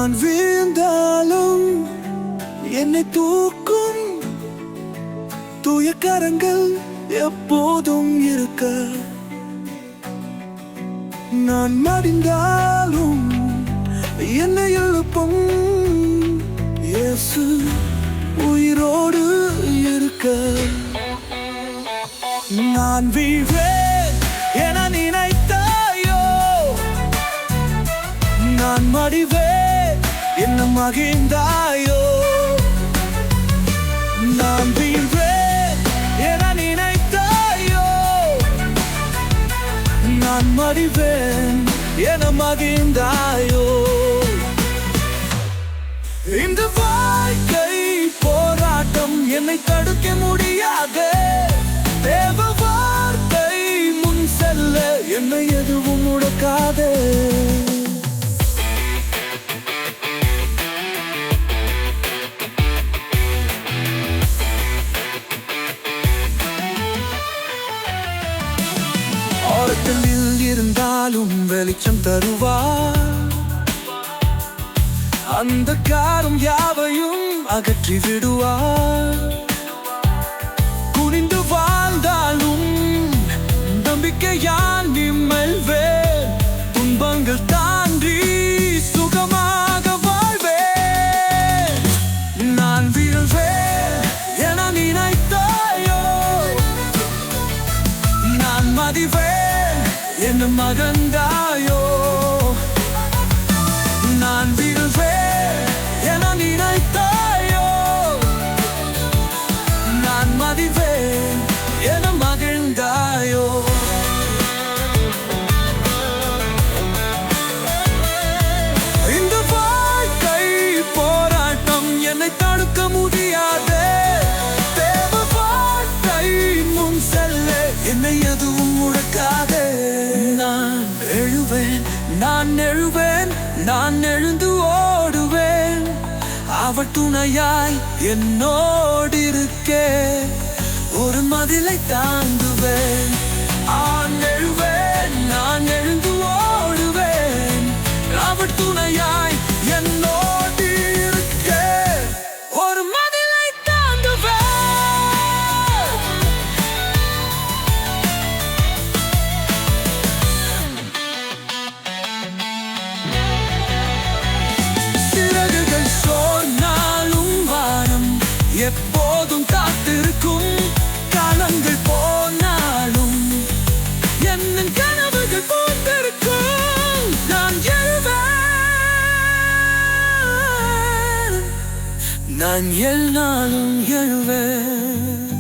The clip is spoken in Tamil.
நான் வீழ்ந்தாலும் என்னை தூக்கும் தூய கரங்கள் எப்போதும் இருக்க. நான் மடிந்தாலும் என்னை எழுப்பும் இயேசு உயிரோடு இருக்க. நான் வீழ்வேன் என நினைத்தாயோ, நான் மடிவேன் என்ன மகிழ்ந்தாயோ. நான் வீழ்வேன் என நினைத்தாயோ, நான் மடிவேன் என மகிழ்ந்தாயோ. இந்த வாழ்க்கை போராட்டம் என்னை தடுக்க முடியாது. தேவ வார்த்தை முன் செல்ல என்னை எதுவும் முடக்காது. ஆழத்தில் இருந்தாலும் வெளிச்சம் தருவார். அந்த காரம் யாவையும் அகற்றி விடுவார். குனிந்து வாழ்ந்தாலும் நம்பிக்கையால் நிம்மல்வேன். துன்பங்கள் தாண்டி சுகமாக வாழ்வேன். நான் வீழ்வேன் என நினைத்தாயோ, நான் மதிவேன் என்ன மகந்தாயோ. நான் வீழ்வேன் என நினைத்தாயோ, நான் மதிவேன் என மகிழ்ந்தாயோ. இந்த வாழ்க்கை போராட்டம் என்னை தடுக்க முடியாது. தேவ வார்த்தை முன் செல்ல என்னை எதுவும் முடக்காது. நான் எழுவேன், நான் எழுவேன், நான் எழுந்து ஓடுவேன். அவர் துணையாய் என்னோடு இருக்கே. ஒரு மதிலை தாண்டுவேன். நான் எழுவேன், நான் எழுந்து ஓடுவேன். அவர் துணையாய் என்னோடு இருக்கே. ஒரு மதிலை தாண்டுவேன். சிறகுகள் சோர்ந்தாலும் வானம் எப்போதும் காத்திருக்கும். காலங்கள் போனாலும் என் கனவுகள் போந்திருக்கும். நான் எழுவேன், நான் எல்லாரும் எழுவேன்.